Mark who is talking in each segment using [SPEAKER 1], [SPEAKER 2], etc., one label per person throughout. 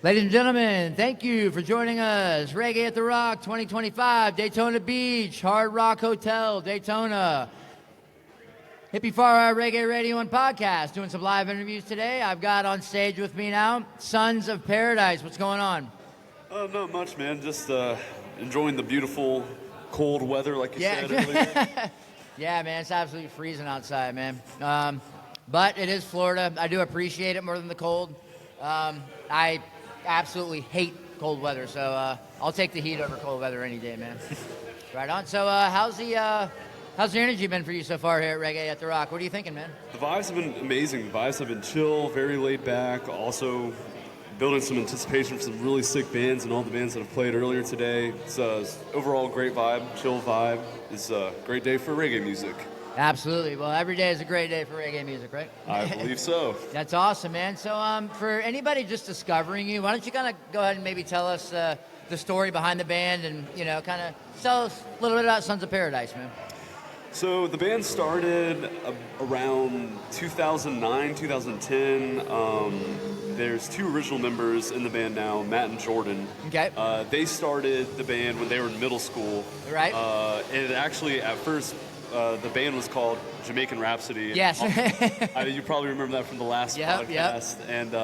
[SPEAKER 1] Ladies and gentlemen, thank you for joining us. Reggae at the Rock 2025, Daytona Beach, Hard Rock Hotel, Daytona. Hippie Fari Reggae Radio and Podcast, doing some live interviews today. I've got on stage with me now, Sons of Paradise. What's going on?
[SPEAKER 2] Not much, man. Just enjoying the beautiful cold weather, like you said earlier.
[SPEAKER 1] Yeah, man, it's absolutely freezing outside, man. But it is Florida. I do appreciate it more than the cold. I absolutely hate cold weather, so I'll take the heat over cold weather any day, man. Right on. So how's the energy been for you so far here at Reggae at the Rock? What are you thinking, man?
[SPEAKER 2] The vibes have been amazing. The vibes have been chill, very laid back. Also building some anticipation for some really sick bands and all the bands that have played earlier today. It's overall great vibe, chill vibe. It's a great day for reggae music.
[SPEAKER 1] Absolutely. Well, every day is a great day for reggae music, right?
[SPEAKER 2] I believe so.
[SPEAKER 1] That's awesome, man. So for anybody just discovering you, why don't you kind of go ahead and maybe tell us the story behind the band and, kind of tell us a little bit about Sons of Paradise, man.
[SPEAKER 2] So the band started around 2009, 2010. There's two original members in the band now, Matt and Jordan.
[SPEAKER 1] Okay.
[SPEAKER 2] They started the band when they were in middle school.
[SPEAKER 1] Right.
[SPEAKER 2] And actually, at first, the band was called Jamaican Rhapsody.
[SPEAKER 1] Yes.
[SPEAKER 2] You probably remember that from the last podcast.
[SPEAKER 1] Yep.
[SPEAKER 2] And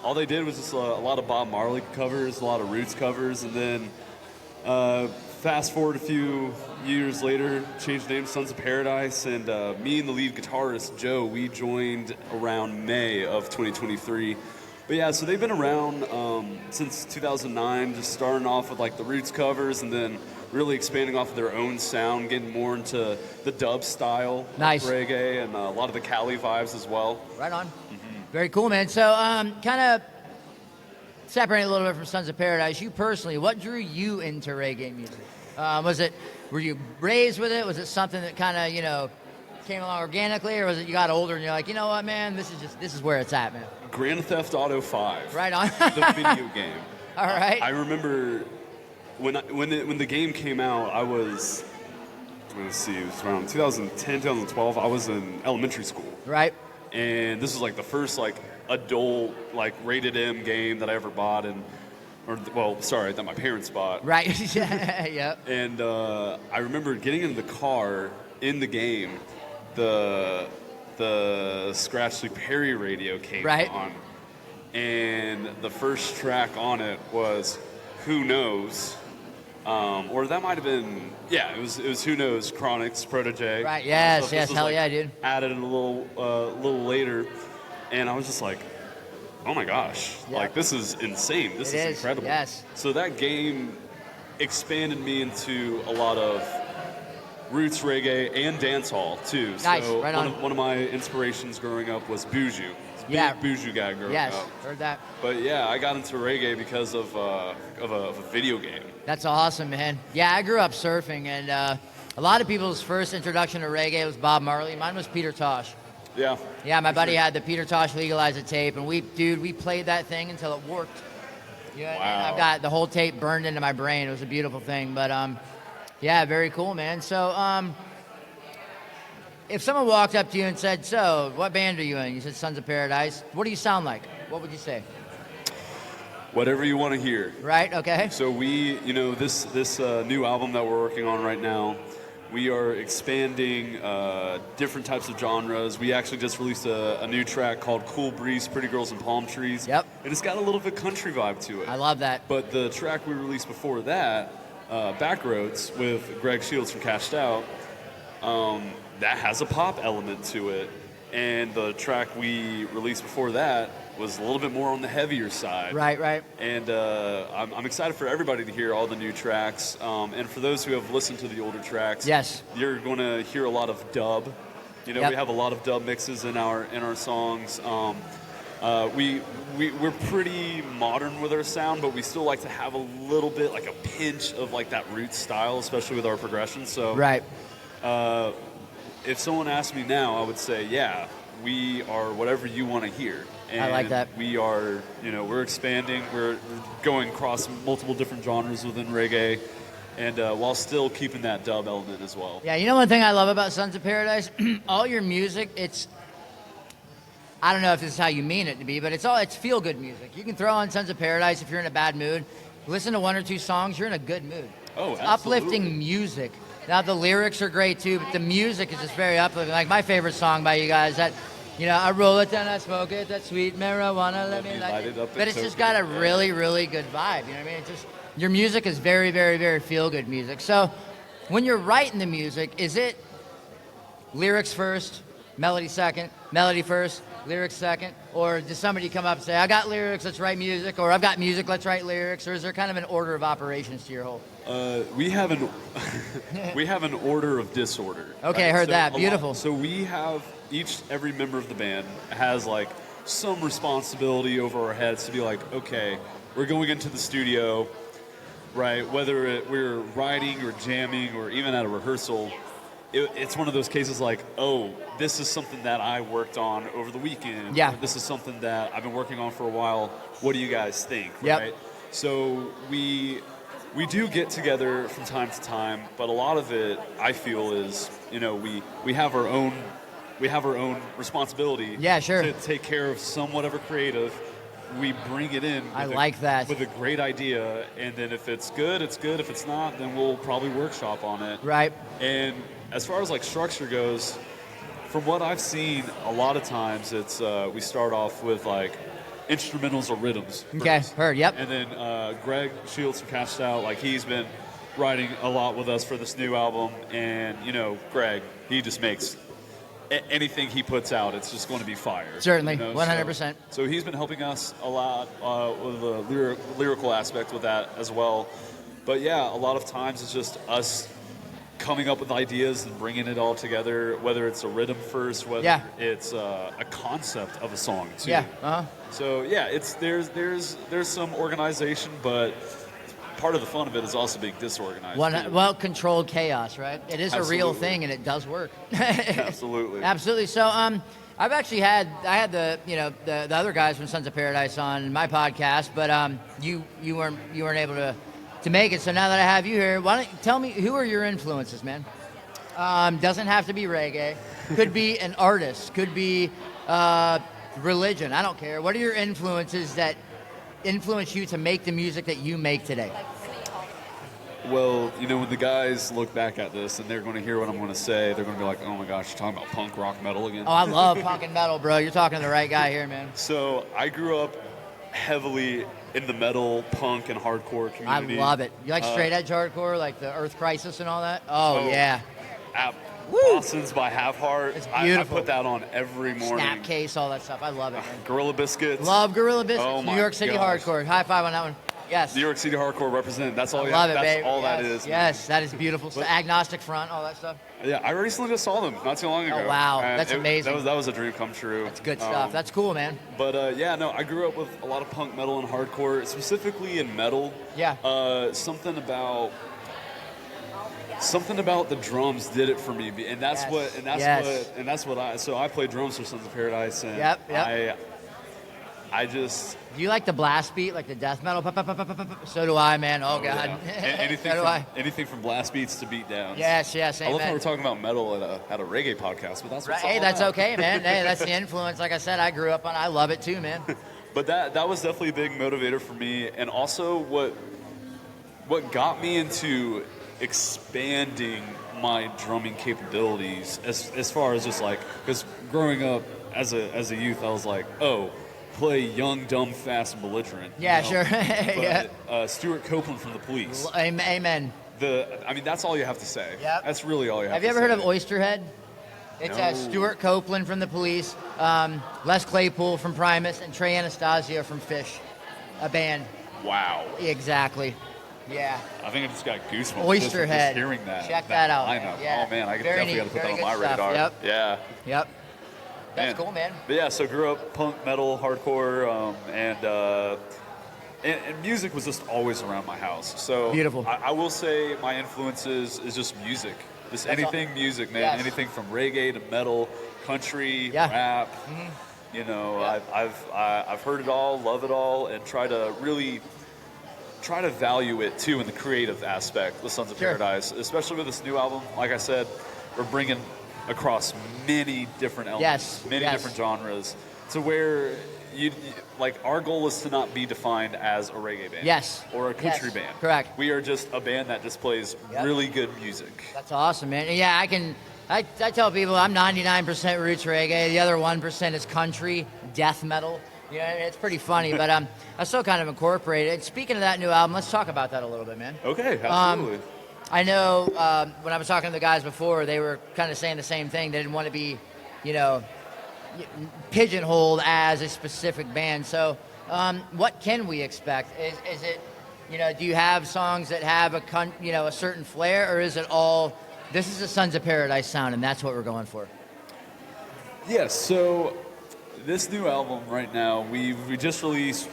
[SPEAKER 2] all they did was just a lot of Bob Marley covers, a lot of Roots covers, and then fast forward a few years later, changed the name to Sons of Paradise, and me and the lead guitarist, Joe, we joined around May of 2023. But yeah, so they've been around since 2009, just starting off with like the Roots covers and then really expanding off of their own sound, getting more into the dub style of reggae and a lot of the Cali vibes as well.
[SPEAKER 1] Right on. Mm-hmm. Very cool, man. So kind of separating a little bit from Sons of Paradise, you personally, what drew you into reggae music? Were you raised with it? Was it something that kind of, came along organically, or was it you got older and you're like, you know what, man, this is where it's at, man?
[SPEAKER 2] Grand Theft Auto 5.
[SPEAKER 1] Right on.
[SPEAKER 2] The video game.
[SPEAKER 1] All right.
[SPEAKER 2] I remember when the game came out, I was, let's see, it was around 2010, 2012. I was in elementary school.
[SPEAKER 1] Right.
[SPEAKER 2] And this was like the first like adult like rated M game that I ever bought, that my parents bought.
[SPEAKER 1] Right. Yep.
[SPEAKER 2] And I remember getting in the car in the game, the Scratchy Perry radio came on, and the first track on it was "Who Knows," or that might have been it was "Who Knows" Chronix Protege.
[SPEAKER 1] Right. Yes.
[SPEAKER 2] So
[SPEAKER 1] yes. Hell yeah, dude.
[SPEAKER 2] Added a little later, and I was just like, oh my gosh, like this is insane. This is incredible.
[SPEAKER 1] Yes.
[SPEAKER 2] So that game expanded me into a lot of roots reggae and dancehall too.
[SPEAKER 1] Nice.
[SPEAKER 2] So
[SPEAKER 1] right on.
[SPEAKER 2] One of my inspirations growing up was Buju. Big Buju guy growing up.
[SPEAKER 1] Yes, heard that.
[SPEAKER 2] But yeah, I got into reggae because of a video game.
[SPEAKER 1] That's awesome, man. Yeah, I grew up surfing, and a lot of people's first introduction to reggae was Bob Marley. Mine was Peter Tosh.
[SPEAKER 2] Yeah.
[SPEAKER 1] Yeah, my buddy had the Peter Tosh Legalize It tape, and we played that thing until it worked. Yeah, wow. I've got the whole tape burned into my brain. It was a beautiful thing, but yeah, very cool, man. So if someone walked up to you and said, "So, what band are you in?" You said Sons of Paradise. What do you sound like? What would you say?
[SPEAKER 2] Whatever you want to hear.
[SPEAKER 1] Right. Okay.
[SPEAKER 2] So we, this new album that we're working on right now, we are expanding different types of genres. We actually just released a new track called Cool Breeze, Pretty Girls and Palm Trees.
[SPEAKER 1] Yep.
[SPEAKER 2] And it's got a little bit country vibe to it.
[SPEAKER 1] I love that.
[SPEAKER 2] But the track we released before that, Backroads, with Greg Shields from Cashed Out, that has a pop element to it. And the track we released before that was a little bit more on the heavier side.
[SPEAKER 1] Right.
[SPEAKER 2] And I'm excited for everybody to hear all the new tracks. And for those who have listened to the older tracks,
[SPEAKER 1] yes,
[SPEAKER 2] you're going to hear a lot of dub. We have a lot of dub mixes in our songs. We're pretty modern with our sound, but we still like to have a little bit, like a pinch of like that roots style, especially with our progression. So
[SPEAKER 1] right.
[SPEAKER 2] If someone asked me now, I would say, yeah, we are whatever you want to hear. And
[SPEAKER 1] I like that.
[SPEAKER 2] We are, we're expanding. We're going across multiple different genres within reggae, and while still keeping that dub element as well.
[SPEAKER 1] Yeah, one thing I love about Sons of Paradise, all your music, I don't know if this is how you mean it to be, but it's feel good music. You can throw on Sons of Paradise if you're in a bad mood. Listen to one or two songs, you're in a good mood.
[SPEAKER 2] Oh,
[SPEAKER 1] it's
[SPEAKER 2] absolutely.
[SPEAKER 1] uplifting music. Now the lyrics are great too, but the music is just very uplifting. Like my favorite song by you guys, that I roll it down, I smoke it, that sweet marijuana, let me light it. But it's just got a really, really good vibe. You know what I mean? It's just your music is very, very, very feel good music. So when you're writing the music, is it lyrics first, melody second, melody first, lyrics second, or does somebody come up and say, I got lyrics, let's write music, or I've got music, let's write lyrics, or is there kind of an order of operations to your whole?
[SPEAKER 2] We have an order of disorder.
[SPEAKER 1] Okay,
[SPEAKER 2] right?
[SPEAKER 1] heard that. Beautiful.
[SPEAKER 2] So we have every member of the band has like some responsibility over our heads to be like, okay, we're going into the studio, right? Whether we're writing or jamming or even at a rehearsal, it's one of those cases like, oh, this is something that I worked on over the weekend.
[SPEAKER 1] Yeah.
[SPEAKER 2] Or this is something that I've been working on for a while. What do you guys think?
[SPEAKER 1] Yep.
[SPEAKER 2] Right? So we do get together from time to time, but a lot of it, I feel, is we have our own responsibility.
[SPEAKER 1] Yeah, sure.
[SPEAKER 2] To take care of whatever creative. We bring it in.
[SPEAKER 1] I like that.
[SPEAKER 2] With a great idea, and then if it's good, it's good. If it's not, then we'll probably workshop on it.
[SPEAKER 1] Right.
[SPEAKER 2] And as far as like structure goes, from what I've seen, a lot of times it's we start off with like instrumentals or rhythms.
[SPEAKER 1] Okay,
[SPEAKER 2] first.
[SPEAKER 1] heard, yep.
[SPEAKER 2] And then Greg Shields from Cashed Out, like he's been writing a lot with us for this new album, and Greg, he just makes anything he puts out, it's just going to be fire.
[SPEAKER 1] Certainly, 100%.
[SPEAKER 2] So he's been helping us a lot with the lyrical aspect with that as well. But yeah, a lot of times it's just us coming up with ideas and bringing it all together, whether it's a rhythm first, whether it's a concept of a song too.
[SPEAKER 1] Yeah. Uh-huh.
[SPEAKER 2] So yeah, there's some organization, but part of the fun of it is also being disorganized.
[SPEAKER 1] Controlled chaos, right? It is
[SPEAKER 2] Absolutely.
[SPEAKER 1] a real thing, and it does work.
[SPEAKER 2] Absolutely.
[SPEAKER 1] Absolutely. So, I've actually had the the other guys from Sons of Paradise on my podcast, but you weren't able to make it. So now that I have you here, why don't you tell me who are your influences, man? Doesn't have to be reggae. Could be an artist. Could be religion. I don't care. What are your influences that influence you to make the music that you make today?
[SPEAKER 2] Well, when the guys look back at this and they're going to hear what I'm going to say, they're going to be like, oh my gosh, you're talking about punk rock metal again?
[SPEAKER 1] Oh, I love punk and metal, bro. You're talking to the right guy here, man.
[SPEAKER 2] So I grew up heavily in the metal, punk, and hardcore community.
[SPEAKER 1] I love it. You like straight edge hardcore, like the Earth Crisis and all that? Oh yeah.
[SPEAKER 2] Boston's by Half Heart.
[SPEAKER 1] It's beautiful.
[SPEAKER 2] I put that on every morning.
[SPEAKER 1] Snapcase, all that stuff. I love it, man.
[SPEAKER 2] Gorilla Biscuits.
[SPEAKER 1] Love Gorilla Biscuits.
[SPEAKER 2] Oh,
[SPEAKER 1] New York City
[SPEAKER 2] gosh.
[SPEAKER 1] hardcore. High five on that one. Yes.
[SPEAKER 2] New York City hardcore represent. That's all.
[SPEAKER 1] Love it,
[SPEAKER 2] that's
[SPEAKER 1] baby.
[SPEAKER 2] all
[SPEAKER 1] yes.
[SPEAKER 2] that is.
[SPEAKER 1] Yes, that is beautiful. So agnostic front, all that stuff.
[SPEAKER 2] Yeah, I recently just saw them not too long ago.
[SPEAKER 1] Oh wow,
[SPEAKER 2] and
[SPEAKER 1] that's amazing.
[SPEAKER 2] That was a dream come true.
[SPEAKER 1] That's good stuff. That's cool, man.
[SPEAKER 2] But I grew up with a lot of punk metal and hardcore, specifically in metal.
[SPEAKER 1] Yeah.
[SPEAKER 2] Something about the drums did it for me, and that's what I play drums for Sons of Paradise, and I just.
[SPEAKER 1] Do you like the blast beat, like the death metal? So do I, man. Oh god.
[SPEAKER 2] Yeah. Anything from blast beats to beat downs.
[SPEAKER 1] Yes.
[SPEAKER 2] I love how we're talking about metal at a reggae podcast, but that's what's
[SPEAKER 1] right. Hey, that's okay, man. Hey, that's the influence. Like I said, I grew up on. I love it too, man.
[SPEAKER 2] But that was definitely a big motivator for me, and also what got me into expanding my drumming capabilities as far as just like, because growing up as a youth, I was like, oh, play young, dumb, fast, and belligerent.
[SPEAKER 1] Yeah, sure.
[SPEAKER 2] But, Stuart Copeland from the Police.
[SPEAKER 1] Amen.
[SPEAKER 2] That's all you have to say.
[SPEAKER 1] Yep.
[SPEAKER 2] That's really all you have to say.
[SPEAKER 1] Have you ever heard of Oysterhead? It's
[SPEAKER 2] No.
[SPEAKER 1] Stuart Copeland from the Police, Les Claypool from Primus, and Trey Anastasio from Fish, a band.
[SPEAKER 2] Wow.
[SPEAKER 1] Exactly. Yeah.
[SPEAKER 2] I think I just got goosebumps
[SPEAKER 1] Oysterhead.
[SPEAKER 2] just hearing that.
[SPEAKER 1] Check that out.
[SPEAKER 2] Lineup.
[SPEAKER 1] Yeah.
[SPEAKER 2] Oh man, I
[SPEAKER 1] Very
[SPEAKER 2] definitely
[SPEAKER 1] neat.
[SPEAKER 2] got to put that
[SPEAKER 1] Very
[SPEAKER 2] on my
[SPEAKER 1] good stuff.
[SPEAKER 2] radar.
[SPEAKER 1] Yep.
[SPEAKER 2] Yeah.
[SPEAKER 1] Yep. That's
[SPEAKER 2] Man.
[SPEAKER 1] cool, man.
[SPEAKER 2] But yeah, so grew up punk, metal, hardcore, and music was just always around my house. So
[SPEAKER 1] Beautiful.
[SPEAKER 2] I will say my influences is just music. Just anything music, man.
[SPEAKER 1] Yes.
[SPEAKER 2] Anything from reggae to metal, country,
[SPEAKER 1] Yeah.
[SPEAKER 2] rap.
[SPEAKER 1] Mm-hmm.
[SPEAKER 2] I've heard it all, love it all, and try to value it too in the creative aspect with Sons of
[SPEAKER 1] Sure.
[SPEAKER 2] Paradise, especially with this new album. Like I said, we're bringing across many different elements, many different genres. to where like our goal is to not be defined as a reggae band.
[SPEAKER 1] Yes.
[SPEAKER 2] Or a country
[SPEAKER 1] Yes.
[SPEAKER 2] band.
[SPEAKER 1] Correct.
[SPEAKER 2] We are just a band that just plays really good music.
[SPEAKER 1] That's awesome, man. And yeah, I tell people I'm 99% roots reggae. The other 1% is country, death metal. You know, it's pretty funny, but I still kind of incorporate it. Speaking of that new album, let's talk about that a little bit, man.
[SPEAKER 2] Okay, absolutely.
[SPEAKER 1] I know when I was talking to the guys before, they were kind of saying the same thing. They didn't want to be, pigeonholed as a specific band. So what can we expect? Is it, do you have songs that have a certain flair, or is it all, this is a Sons of Paradise sound and that's what we're going for?
[SPEAKER 2] Yes, so this new album right now, we just released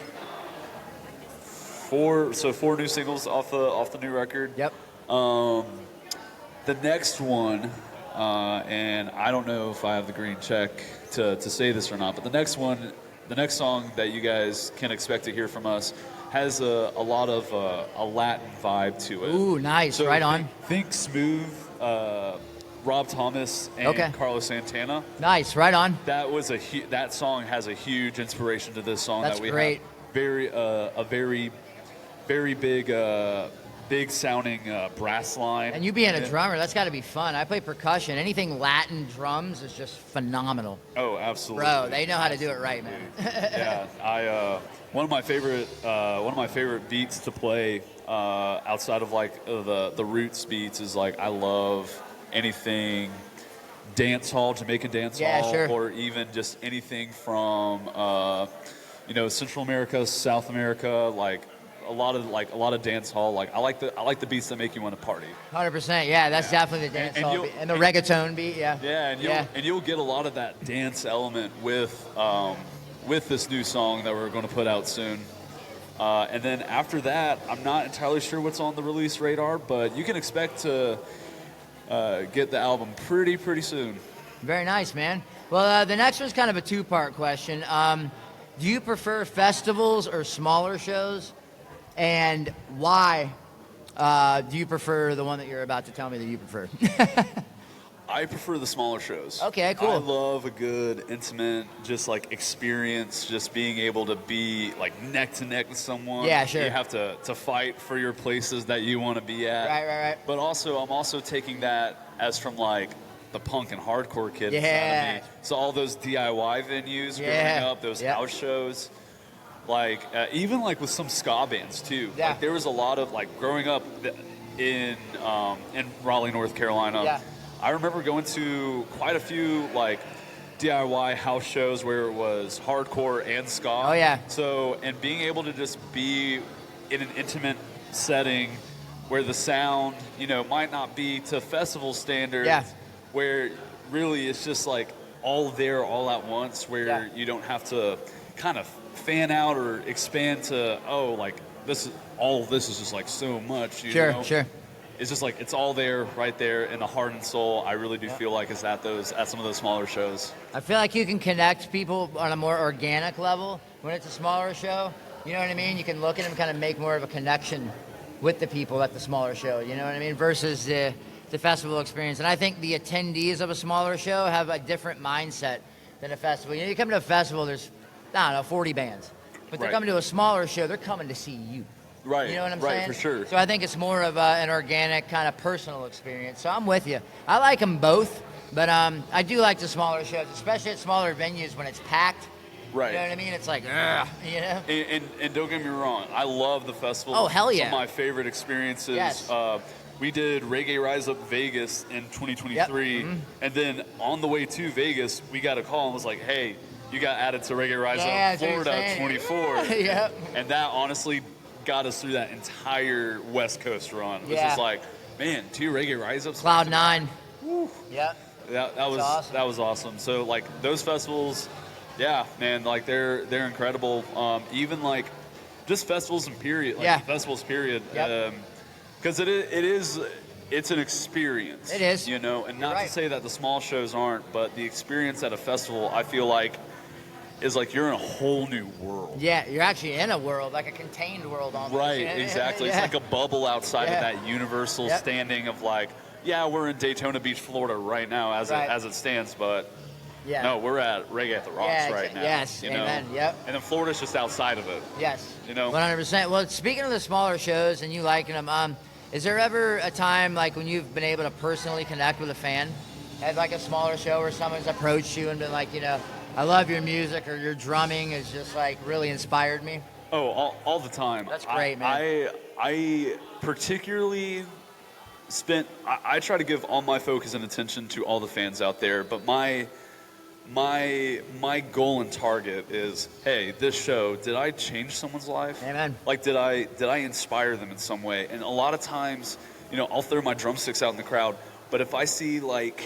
[SPEAKER 2] four new singles off the new record.
[SPEAKER 1] Yep.
[SPEAKER 2] The next one, and I don't know if I have the green check to say this or not, but the next song that you guys can expect to hear from us has a lot of a Latin vibe to it.
[SPEAKER 1] Ooh, nice.
[SPEAKER 2] So
[SPEAKER 1] right on.
[SPEAKER 2] Think Smooth, Rob Thomas, and Carlos Santana.
[SPEAKER 1] Nice. Right on.
[SPEAKER 2] That song has a huge inspiration to this song.
[SPEAKER 1] That's
[SPEAKER 2] that we
[SPEAKER 1] great.
[SPEAKER 2] Have a very big sounding brass line.
[SPEAKER 1] And you being a drummer, that's got to be fun. I play percussion. Anything Latin drums is just phenomenal.
[SPEAKER 2] Oh, absolutely.
[SPEAKER 1] Bro, they know how to do it right, man.
[SPEAKER 2] Yeah, one of my favorite beats to play outside of like the roots beats is like I love anything dance hall, Jamaican dance hall,
[SPEAKER 1] sure.
[SPEAKER 2] or even just anything from Central America, South America, like a lot of dance hall. Like I like the beats that make you want to party.
[SPEAKER 1] 100%. Yeah, that's definitely the dance hall beat. And the reggaeton beat. Yeah.
[SPEAKER 2] Yeah, and you'll get a lot of that dance element with this new song that we're going to put out soon. And then after that, I'm not entirely sure what's on the release radar, but you can expect to get the album pretty soon.
[SPEAKER 1] Very nice, man. Well, the next one's kind of a two-part question. Do you prefer festivals or smaller shows? And why do you prefer the one that you're about to tell me that you prefer?
[SPEAKER 2] I prefer the smaller shows.
[SPEAKER 1] Okay, cool.
[SPEAKER 2] I love a good, intimate, just like experience, just being able to be like neck to neck with someone.
[SPEAKER 1] Yeah, sure.
[SPEAKER 2] You have to fight for your places that you want to be at.
[SPEAKER 1] Right.
[SPEAKER 2] But also, I'm also taking that as from like the punk and hardcore kid inside of me. So all those DIY venues growing up, those house shows. Like even like with some ska bands too.
[SPEAKER 1] Yeah.
[SPEAKER 2] Like there was a lot of like growing up in Raleigh, North Carolina.
[SPEAKER 1] Yeah.
[SPEAKER 2] I remember going to quite a few like DIY house shows where it was hardcore and ska.
[SPEAKER 1] Oh yeah.
[SPEAKER 2] So and being able to just be in an intimate setting where the sound might not be to festival standards.
[SPEAKER 1] Yeah.
[SPEAKER 2] Where really it's just like all there all at once. Where you don't have to kind of fan out or expand to this is just like so much.
[SPEAKER 1] Sure.
[SPEAKER 2] It's just like it's all there, right there in the heart and soul. I really do feel like it's at some of those smaller shows.
[SPEAKER 1] I feel like you can connect people on a more organic level when it's a smaller show. You know what I mean? You can look at them, kind of make more of a connection with the people at the smaller show. You know what I mean? Versus the festival experience. And I think the attendees of a smaller show have a different mindset than a festival. You come to a festival, there's 40 bands. But they're coming to a smaller show, they're coming to see you.
[SPEAKER 2] Right.
[SPEAKER 1] You know what I'm saying?
[SPEAKER 2] Right, for sure.
[SPEAKER 1] So I think it's more of an organic kind of personal experience. So I'm with you. I like them both, but I do like the smaller shows, especially at smaller venues when it's packed.
[SPEAKER 2] Right.
[SPEAKER 1] You know what I mean? It's like,
[SPEAKER 2] And don't get me wrong, I love the festival.
[SPEAKER 1] Oh, hell yeah.
[SPEAKER 2] Some of my favorite experiences.
[SPEAKER 1] Yes.
[SPEAKER 2] We did Reggae Rise Up Vegas in 2023, and then on the way to Vegas, we got a call and was like, hey, you got added to Reggae Rise Up Florida 24.
[SPEAKER 1] Yep.
[SPEAKER 2] And that honestly got us through that entire West Coast run. It was just like, man, 2 Reggae Rise Ups.
[SPEAKER 1] Cloud 9. Yep.
[SPEAKER 2] That was awesome. So like those festivals, yeah, man, like they're incredible. Even like just festivals and period, festivals period.
[SPEAKER 1] Yep.
[SPEAKER 2] Because it's an experience.
[SPEAKER 1] It is.
[SPEAKER 2] And not to say that the small shows aren't, but the experience at a festival, I feel like, is like you're in a whole new world.
[SPEAKER 1] Yeah, you're actually in a world, like a contained world almost.
[SPEAKER 2] Right, exactly. It's like a bubble outside of that universal standing of like, we're in Daytona Beach, Florida right now as it stands, but
[SPEAKER 1] Yeah.
[SPEAKER 2] No, we're at Reggae at the Rocks right now.
[SPEAKER 1] Yes, amen. Yep.
[SPEAKER 2] And then Florida's just outside of it.
[SPEAKER 1] Yes.
[SPEAKER 2] 100%.
[SPEAKER 1] Well, speaking of the smaller shows and you liking them, is there ever a time like when you've been able to personally connect with a fan? Had like a smaller show where someone's approached you and been like, I love your music or your drumming is just like really inspired me?
[SPEAKER 2] Oh, all the time.
[SPEAKER 1] That's great, man.
[SPEAKER 2] I particularly I try to give all my focus and attention to all the fans out there, but my goal and target is, hey, this show, did I change someone's life?
[SPEAKER 1] Amen.
[SPEAKER 2] Like, did I inspire them in some way? And a lot of times, I'll throw my drumsticks out in the crowd, but if I see, like,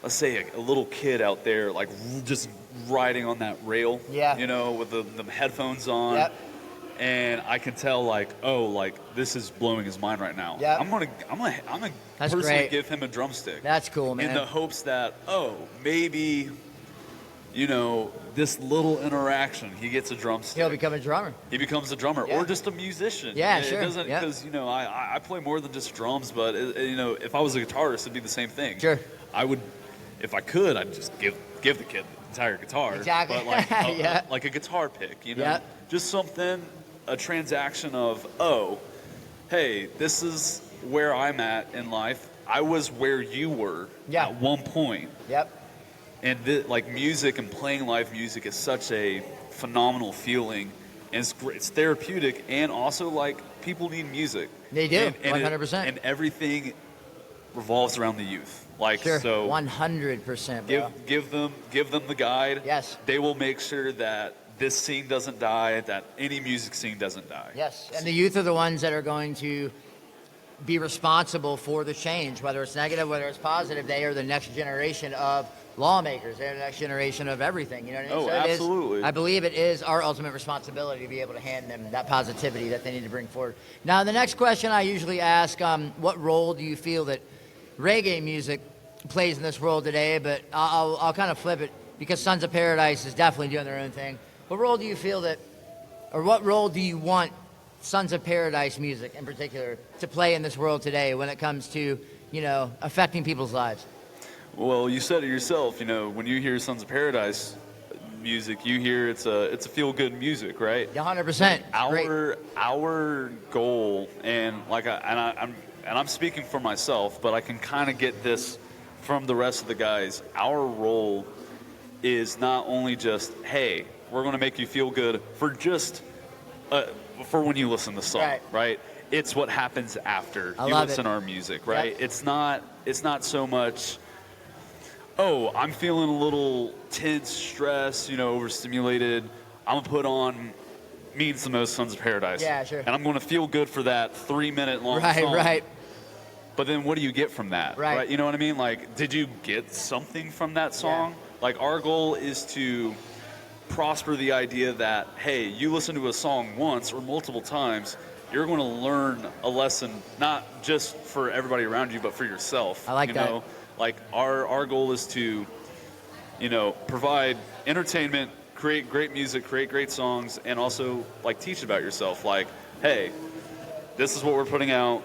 [SPEAKER 2] let's say a little kid out there, like, just riding on that rail, with the headphones on,
[SPEAKER 1] yep.
[SPEAKER 2] and I can tell, like, oh, like, this is blowing his mind right now.
[SPEAKER 1] Yep.
[SPEAKER 2] I'm gonna
[SPEAKER 1] That's
[SPEAKER 2] personally
[SPEAKER 1] great.
[SPEAKER 2] give him a drumstick.
[SPEAKER 1] That's cool, man.
[SPEAKER 2] In the hopes that, maybe, this little interaction, he gets a drumstick.
[SPEAKER 1] He'll become a drummer.
[SPEAKER 2] He becomes a drummer,
[SPEAKER 1] yeah.
[SPEAKER 2] or just a musician.
[SPEAKER 1] Yeah,
[SPEAKER 2] it
[SPEAKER 1] sure.
[SPEAKER 2] Doesn't because I play more than just drums, but if I was a guitarist, it'd be the same thing.
[SPEAKER 1] Sure.
[SPEAKER 2] I would, if I could, I'd just give the kid the entire guitar.
[SPEAKER 1] Exactly.
[SPEAKER 2] But like
[SPEAKER 1] yeah.
[SPEAKER 2] like a guitar pick,
[SPEAKER 1] Yep.
[SPEAKER 2] just something, a transaction of, hey, this is where I'm at in life. I was where you were at one point.
[SPEAKER 1] Yep.
[SPEAKER 2] And like music and playing live music is such a phenomenal feeling, and it's great. It's therapeutic, and also like people need music.
[SPEAKER 1] They do,
[SPEAKER 2] and
[SPEAKER 1] 100%.
[SPEAKER 2] And everything revolves around the youth. Like,
[SPEAKER 1] sure.
[SPEAKER 2] so
[SPEAKER 1] 100%. Bro.
[SPEAKER 2] Give them the guide.
[SPEAKER 1] Yes.
[SPEAKER 2] They will make sure that this scene doesn't die, that any music scene doesn't die.
[SPEAKER 1] Yes, and the youth are the ones that are going to be responsible for the change, whether it's negative, whether it's positive. They are the next generation of lawmakers. They're the next generation of everything. You know what I mean?
[SPEAKER 2] Oh,
[SPEAKER 1] so
[SPEAKER 2] absolutely.
[SPEAKER 1] I believe it is our ultimate responsibility to be able to hand them that positivity that they need to bring forward. Now, the next question I usually ask, what role do you feel that reggae music plays in this world today? But I'll kind of flip it, because Sons of Paradise is definitely doing their own thing. What role do you feel that, or what role do you want Sons of Paradise music in particular to play in this world today when it comes to, affecting people's lives?
[SPEAKER 2] Well, you said it yourself. When you hear Sons of Paradise music, you hear it's a feel-good music, right?
[SPEAKER 1] 100%.
[SPEAKER 2] Our goal, and I'm speaking for myself, but I can kind of get this from the rest of the guys. Our role is not only just, hey, we're going to make you feel good for just for when you listen to the song, right? It's what happens after you listen to our music, right? Yep. It's not so much, I'm feeling a little tense, stressed, overstimulated. I'm going to put on Means the Most Sons of Paradise.
[SPEAKER 1] Yeah, sure.
[SPEAKER 2] And I'm going to feel good for that 3-minute long song.
[SPEAKER 1] Right.
[SPEAKER 2] But then what do you get from that?
[SPEAKER 1] Right.
[SPEAKER 2] You know what I mean? Like, did you get something from that song?
[SPEAKER 1] Yeah.
[SPEAKER 2] Like, our goal is to prosper the idea that, hey, you listen to a song once or multiple times, you're going to learn a lesson, not just for everybody around you, but for yourself.
[SPEAKER 1] I like that.
[SPEAKER 2] Like, our goal is to, provide entertainment, create great music, create great songs, and also, like, teach about yourself. Like, hey, this is what we're putting out.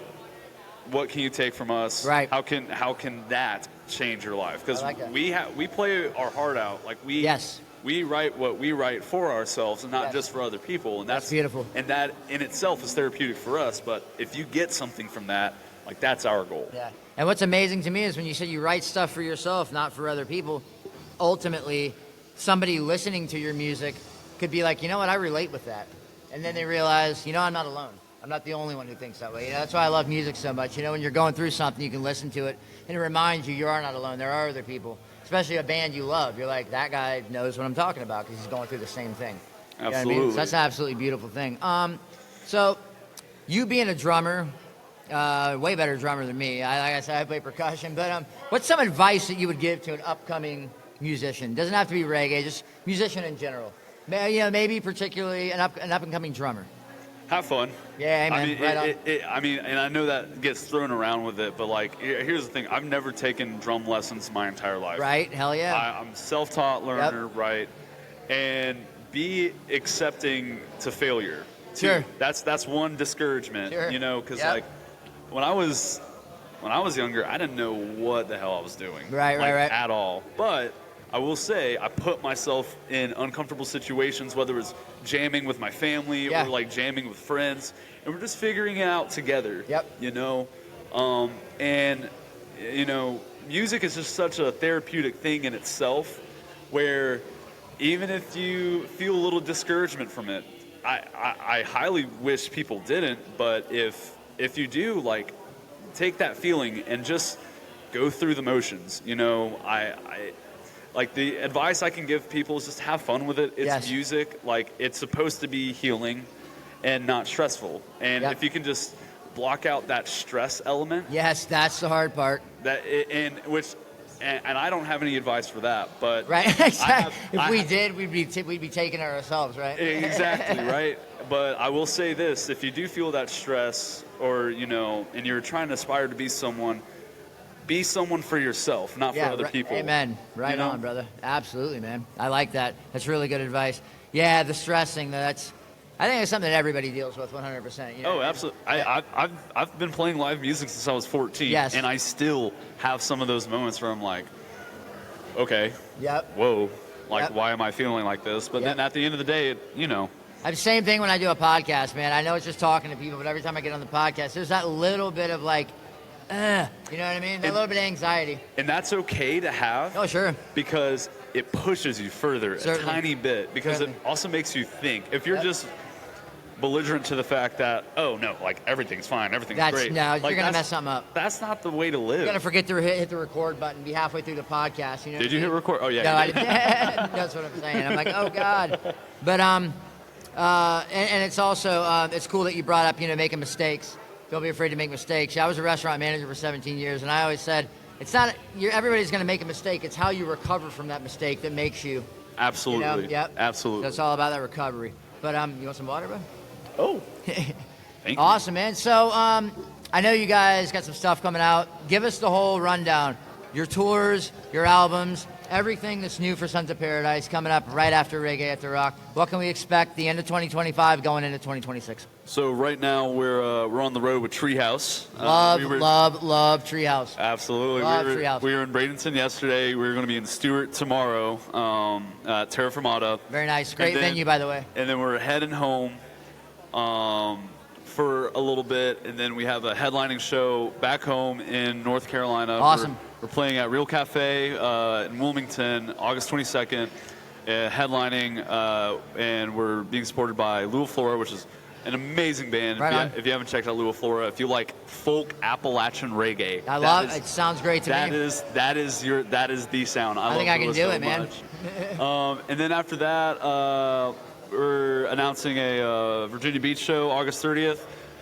[SPEAKER 2] What can you take from us?
[SPEAKER 1] Right.
[SPEAKER 2] How can that change your life? Because
[SPEAKER 1] like
[SPEAKER 2] we play our heart out. Like, we write what we write for ourselves and not just for other people. And that's
[SPEAKER 1] beautiful.
[SPEAKER 2] And that in itself is therapeutic for us. But if you get something from that, like, that's our goal.
[SPEAKER 1] Yeah. And what's amazing to me is when you say you write stuff for yourself, not for other people, ultimately somebody listening to your music could be like, you know what, I relate with that. And then they realize, I'm not alone. I'm not the only one who thinks that way. That's why I love music so much. When you're going through something, you can listen to it, and it reminds you are not alone. There are other people, especially a band you love. You're like, that guy knows what I'm talking about because he's going through the same thing.
[SPEAKER 2] Absolutely.
[SPEAKER 1] You know what I mean? So that's an absolutely beautiful thing. So you being a drummer, way better drummer than me. Like I said, I play percussion. But what's some advice that you would give to an upcoming musician? Doesn't have to be reggae, just musician in general. Maybe particularly an up and coming drummer.
[SPEAKER 2] Have fun.
[SPEAKER 1] Yeah, amen.
[SPEAKER 2] I mean, and I know that gets thrown around with it, but like, here's the thing: I've never taken drum lessons my entire life.
[SPEAKER 1] Right? Hell yeah.
[SPEAKER 2] I'm self-taught learner, right? And be accepting to failure.
[SPEAKER 1] Sure.
[SPEAKER 2] That's one discouragement.
[SPEAKER 1] Sure.
[SPEAKER 2] Because like when I was younger, I didn't know what the hell I was doing.
[SPEAKER 1] Right.
[SPEAKER 2] At all. But I will say I put myself in uncomfortable situations, whether it's jamming with my family or like jamming with friends, and we're just figuring it out together.
[SPEAKER 1] Yep.
[SPEAKER 2] You know, and you know, music is just such a therapeutic thing in itself, where even if you feel a little discouragement from it, I highly wish people didn't, but if you do, like, take that feeling and just go through the motions. You know, I like, the advice I can give people is just have fun with it. It's music. Like, it's supposed to be healing and not stressful. And if you can just block out that stress element.
[SPEAKER 1] Yes, that's the hard part.
[SPEAKER 2] And I don't have any advice for that, but
[SPEAKER 1] right. If we did, we'd be taking it ourselves, right?
[SPEAKER 2] Exactly, right. But I will say this: if you do feel that stress, or you know, and you're trying to aspire to be someone for yourself, not for other people.
[SPEAKER 1] Amen. Right, you know? On, brother. Absolutely, man. I like that. That's really good advice. Yeah, the stressing. I think it's something that everybody deals with 100%. You know?
[SPEAKER 2] Oh, absolutely. I've been playing live music since I was 14.
[SPEAKER 1] Yes.
[SPEAKER 2] And I still have some of those moments where I'm like, okay.
[SPEAKER 1] Yep.
[SPEAKER 2] Whoa. Like, why am I feeling like this? But then at the end of the day, you know.
[SPEAKER 1] I have the same thing when I do a podcast, man. I know it's just talking to people, but every time I get on the podcast, there's that little bit of like, you know what I mean? A little bit of anxiety.
[SPEAKER 2] And that's okay to have.
[SPEAKER 1] Oh, sure.
[SPEAKER 2] Because it pushes you further a tiny bit. Because it also makes you think. If you're just belligerent to the fact that, oh no, like everything's fine, everything's great.
[SPEAKER 1] No,
[SPEAKER 2] like,
[SPEAKER 1] you're gonna mess something up.
[SPEAKER 2] That's not the way to live.
[SPEAKER 1] You're gonna forget to hit the record button, be halfway through the podcast. You know?
[SPEAKER 2] Did you hit record? Oh yeah.
[SPEAKER 1] No, I didn't. That's what I'm saying. I'm like, oh god. But and it's also it's cool that you brought up, you know, making mistakes. Don't be afraid to make mistakes. I was a restaurant manager for 17 years, and I always said, it's not everybody's gonna make a mistake. It's how you recover from that mistake that makes you.
[SPEAKER 2] Absolutely.
[SPEAKER 1] You know? Yep.
[SPEAKER 2] Absolutely.
[SPEAKER 1] So it's all about that recovery. But you want some water, bro?
[SPEAKER 2] Oh, thank you.
[SPEAKER 1] Awesome, man. So I know you guys got some stuff coming out. Give us the whole rundown. Your tours, your albums, everything that's new for Sons of Paradise coming up right after Reggae After Rock. What can we expect the end of 2025 going into 2026?
[SPEAKER 2] So right now we're on the road with Treehouse.
[SPEAKER 1] Love Treehouse.
[SPEAKER 2] Absolutely.
[SPEAKER 1] Treehouse.
[SPEAKER 2] We were in Bradenton yesterday. We were going to be in Stewart tomorrow at Terra Firmata.
[SPEAKER 1] Very nice. Great venue, by the way.
[SPEAKER 2] And then we're heading home for a little bit, and then we have a headlining show back home in North Carolina.
[SPEAKER 1] Awesome.
[SPEAKER 2] We're playing at Real Cafe in Wilmington, August 22nd, headlining, and we're being supported by Lua Flora, which is an amazing band. If you haven't checked out Lua Flora, if you like folk Appalachian reggae,
[SPEAKER 1] I love it. It sounds great to me.
[SPEAKER 2] That is the sound. I
[SPEAKER 1] think I can do it, man.
[SPEAKER 2] And then after that, we're announcing a Virginia Beach show August 30th,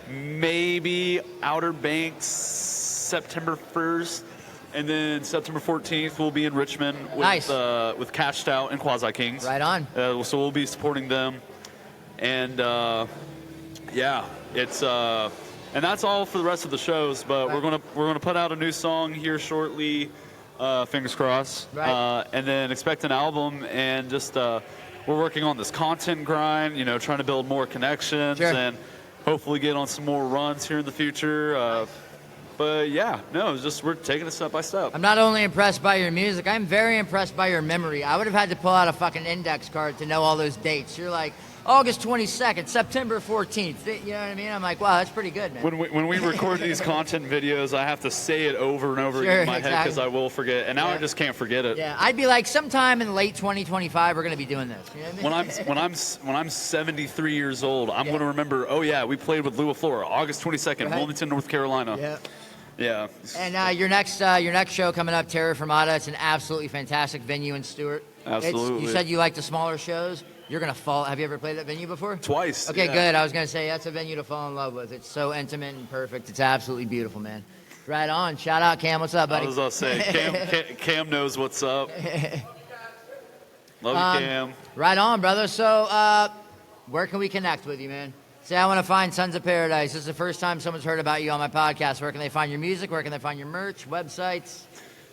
[SPEAKER 2] maybe Outer Banks September 1st, and then September 14th we'll be in Richmond with Cashed Out and Quasi Kings.
[SPEAKER 1] Right on.
[SPEAKER 2] So we'll be supporting them, and it's and that's all for the rest of the shows. But we're gonna put out a new song here shortly, fingers crossed, and then expect an album, and just we're working on this content grind, you know, trying to build more connections and hopefully get on some more runs here in the future. But we're taking it step by step.
[SPEAKER 1] I'm not only impressed by your music, I'm very impressed by your memory. I would have had to pull out a fucking index card to know all those dates. You're like, August 22nd, September 14th. You know what I mean? I'm like, wow, that's pretty good, man.
[SPEAKER 2] When we record these content videos, I have to say it over and over in my head because I will forget. And now I just can't forget it.
[SPEAKER 1] Yeah, I'd be like, sometime in late 2025, we're going to be doing this. You know what I mean?
[SPEAKER 2] When I'm 73 years old, I'm going to remember, oh yeah, we played with Lua Flora, August 22nd, Wilmington, North Carolina.
[SPEAKER 1] Yeah.
[SPEAKER 2] Yeah.
[SPEAKER 1] And your next show coming up, Terra Firmata. It's an absolutely fantastic venue in Stewart.
[SPEAKER 2] Absolutely.
[SPEAKER 1] You said you like the smaller shows. You're going to fall. Have you ever played that venue before?
[SPEAKER 2] Twice.
[SPEAKER 1] Okay, good. I was going to say that's a venue to fall in love with. It's so intimate and perfect. It's absolutely beautiful, man. Right on. Shout out, Cam. What's up, buddy?
[SPEAKER 2] I was going to say, Cam knows what's up. Love you, Cam.
[SPEAKER 1] Right on, brother. So where can we connect with you, man? Say, I want to find Sons of Paradise. This is the first time someone's heard about you on my podcast. Where can they find your music? Where can they find your merch, websites?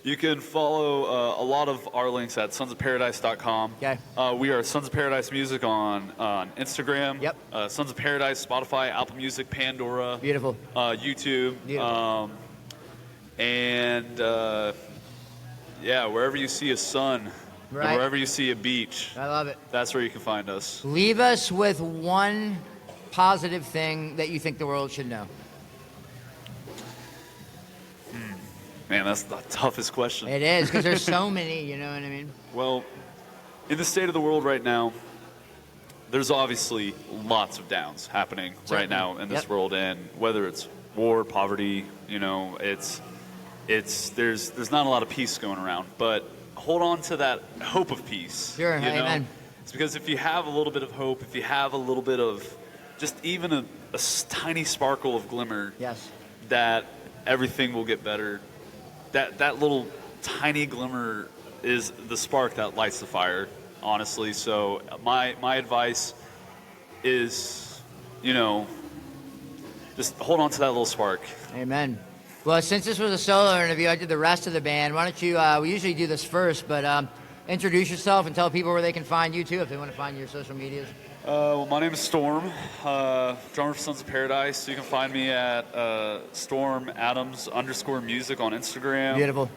[SPEAKER 2] You can follow a lot of our links at sonsofparadise.com.
[SPEAKER 1] Okay.
[SPEAKER 2] We are Sons of Paradise Music on Instagram.
[SPEAKER 1] Yep.
[SPEAKER 2] Sons of Paradise, Spotify, Apple Music, Pandora.
[SPEAKER 1] Beautiful.
[SPEAKER 2] YouTube.
[SPEAKER 1] Beautiful.
[SPEAKER 2] Wherever you see a sun,
[SPEAKER 1] Right.
[SPEAKER 2] And wherever you see a beach,
[SPEAKER 1] I love it.
[SPEAKER 2] that's where you can find us.
[SPEAKER 1] Leave us with one positive thing that you think the world should know.
[SPEAKER 2] Man, that's the toughest question.
[SPEAKER 1] It is, because there's so many, you know what I mean?
[SPEAKER 2] Well, in the state of the world right now, there's obviously lots of downs happening right now in this world, and whether it's war, poverty, you know, there's not a lot of peace going around, but hold on to that hope of peace.
[SPEAKER 1] Sure,
[SPEAKER 2] you know?
[SPEAKER 1] amen.
[SPEAKER 2] It's because if you have a little bit of hope, if you have a little bit of just even a tiny sparkle of glimmer, that everything will get better. That little tiny glimmer is the spark that lights the fire, honestly. So my advice is, you know, just hold on to that little spark.
[SPEAKER 1] Amen. Well, since this was a solo interview, I did the rest of the band. Why don't you, we usually do this first, but introduce yourself and tell people where they can find you, too, if they want to find your social medias.
[SPEAKER 2] Well, my name is Storm, drummer for Sons of Paradise. You can find me at StormAdams_music on Instagram.
[SPEAKER 1] Beautiful.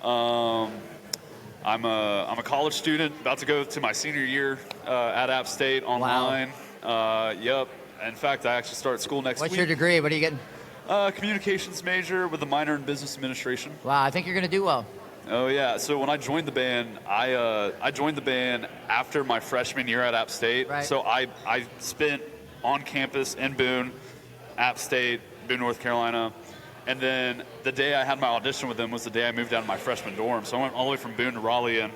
[SPEAKER 2] I'm a college student, about to go to my senior year at App State online.
[SPEAKER 1] Wow.
[SPEAKER 2] Yep. In fact, I actually start school next week.
[SPEAKER 1] What's your degree? What are you getting?
[SPEAKER 2] Communications major with a minor in business administration.
[SPEAKER 1] Wow, I think you're going to do well.
[SPEAKER 2] Oh, yeah. So when I joined the band, I joined the band after my freshman year at App State.
[SPEAKER 1] Right.
[SPEAKER 2] So I spent on campus in Boone, App State, Boone, North Carolina. And then the day I had my audition with them was the day I moved down to my freshman dorm. So I went all the way from Boone to Raleigh, and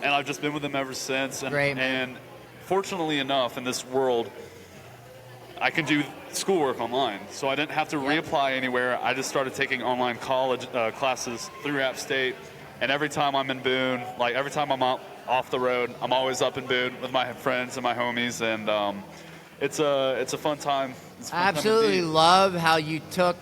[SPEAKER 2] I've just been with them ever since. And,
[SPEAKER 1] Great.
[SPEAKER 2] And fortunately enough, in this world, I can do schoolwork online. So I didn't have to reapply anywhere. I just started taking online college classes through App State. And every time I'm in Boone, like every time I'm out off the road, I'm always up in Boone with my friends and my homies. And it's a fun time.
[SPEAKER 1] I absolutely love how you took,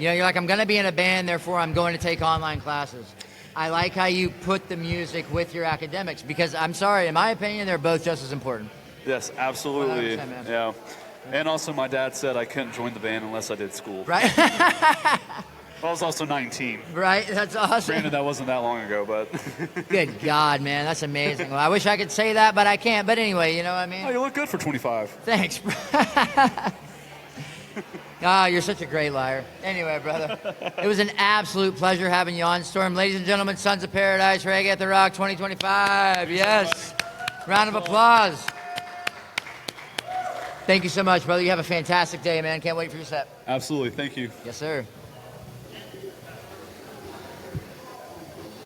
[SPEAKER 1] you know, you're like, I'm going to be in a band, therefore I'm going to take online classes. I like how you put the music with your academics, because I'm sorry, in my opinion, they're both just as important.
[SPEAKER 2] Yes, absolutely.
[SPEAKER 1] 100%, man.
[SPEAKER 2] Yeah. And also my dad said I couldn't join the band unless I did school.
[SPEAKER 1] Right?
[SPEAKER 2] I was also 19.
[SPEAKER 1] Right? That's awesome.
[SPEAKER 2] Granted, that wasn't that long ago, but...
[SPEAKER 1] Good God, man. That's amazing. Well, I wish I could say that, but I can't. But anyway, you know what I mean?
[SPEAKER 2] Oh, you look good for 25.
[SPEAKER 1] Thanks, bro. Oh, you're such a great liar. Anyway, brother, it was an absolute pleasure having you on, Storm. Ladies and gentlemen, Sons of Paradise, Reggae at the Rock 2025. Yes. Round of applause. Thank you so much, brother. You have a fantastic day, man. Can't wait for your set.
[SPEAKER 2] Absolutely. Thank you.
[SPEAKER 1] Yes, sir.